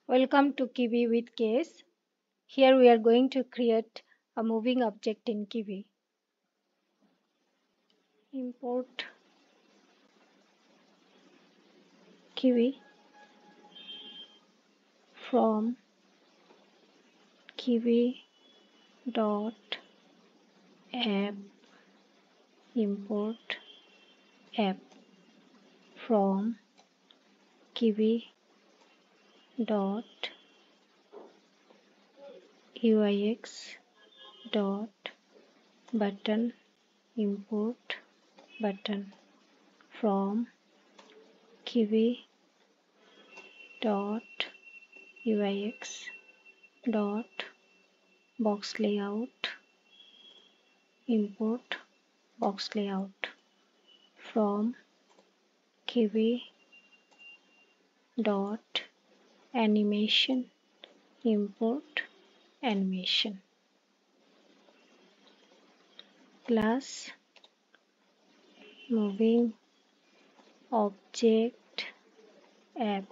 Welcome to Kivy with Case. Here we are going to create a moving object in Kivy. Import Kivy from Kivy dot app. Import app from Kivy dot UIX dot button. Import button from Kivy dot UIX dot box layout. Import box layout from Kivy dot animation. Import animation class moving object app.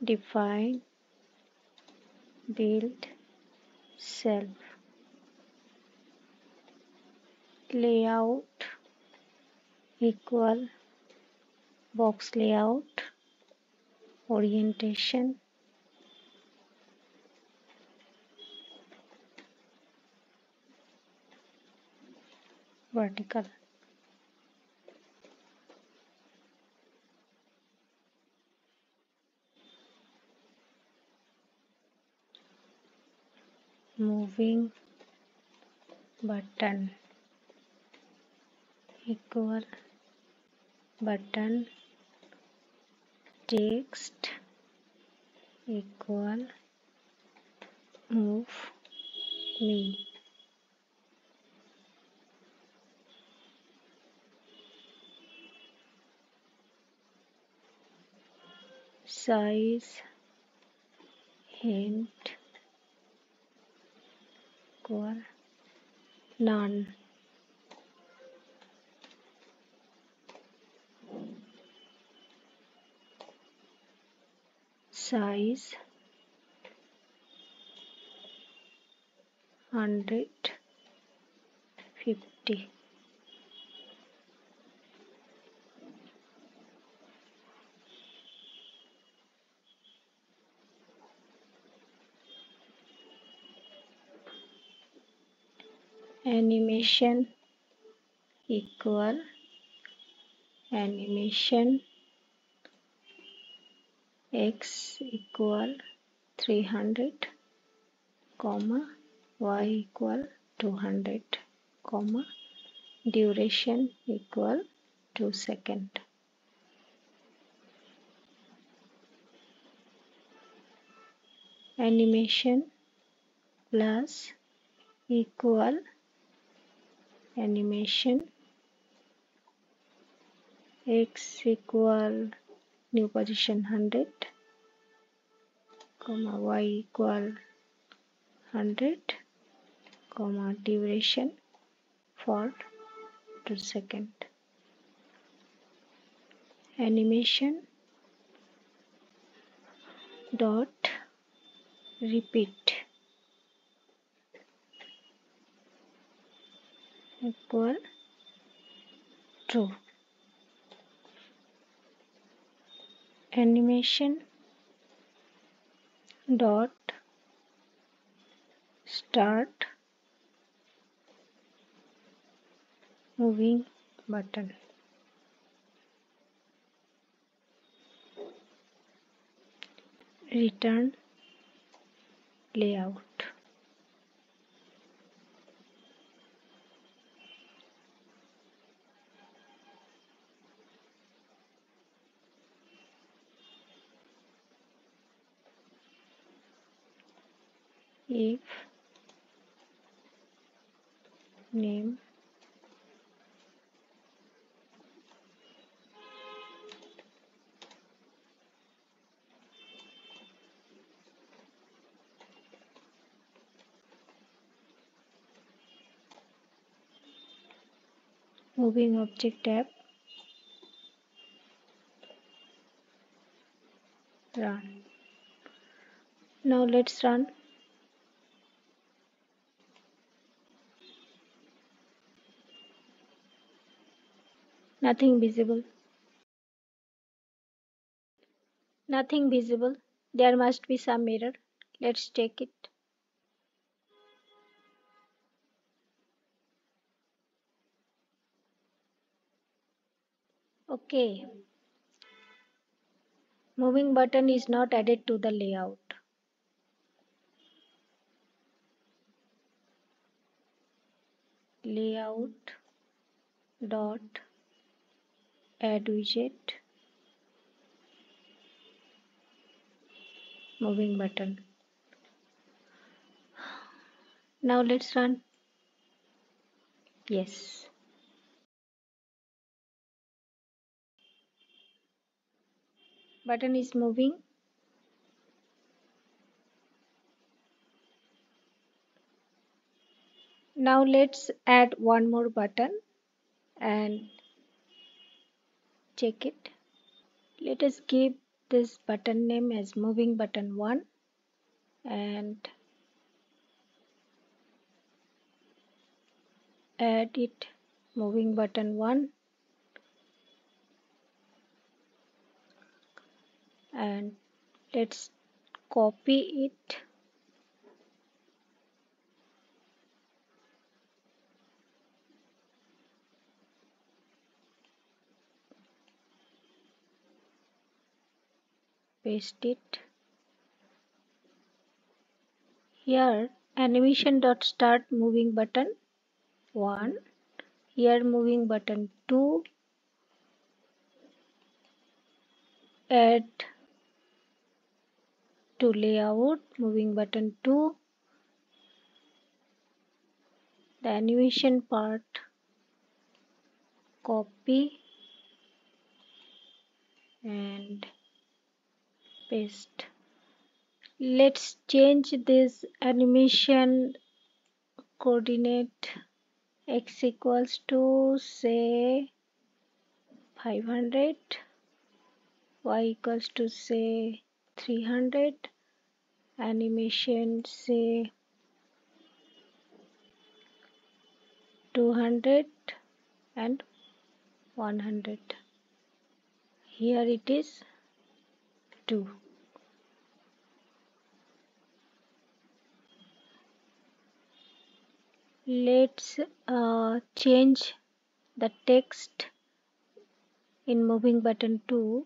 Define build self layout equal box layout orientation vertical. Moving button equal button text equal move me. Size hint equal none. Size 150. Animation equal animation x equal 300 comma y equal 200 comma duration equal 2 seconds. Animation plus equal animation x equal new position 100 comma y equal 100 comma duration for 2 seconds. Animation dot repeat equal true. Animation dot start moving button. Return layout. If name moving object tab, run. Now let's run. Nothing visible. Nothing visible. There must be some error. Let's check it. Okay. Moving button is not added to the layout. Layout dot add widget moving button. Now let's run. Yes. Button is moving. Now let's add one more button and check it. Let us give this button name as moving button 1 and add it moving button 1 and let's copy it, paste it. Here animation.start moving button 1, here moving button 2, add to layout moving button 2, the animation part copy and paste. Let's change this animation coordinate x equals to say 500, y equals to say 300, animation say 200 and 100. Here it is 2. Let's change the text in moving button 2,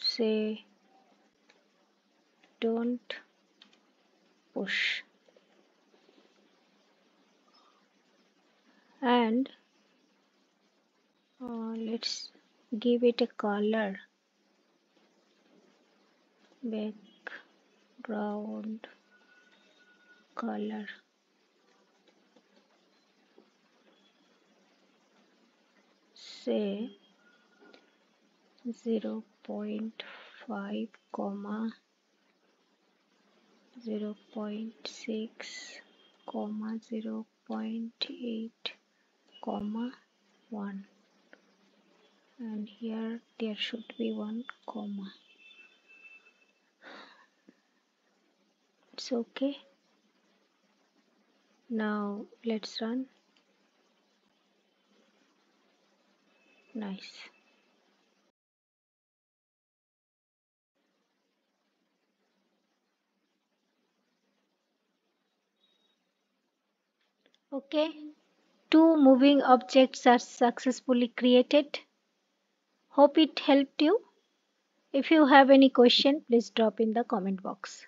say don't push, and let's give it a color, background color, say 0.5 comma 0.6 comma 0.8 comma 1, and here there should be one comma. It's okay. Now let's run. Nice. Okay, 2 moving objects are successfully created. Hope it helped you. If you have any question, please drop in the comment box.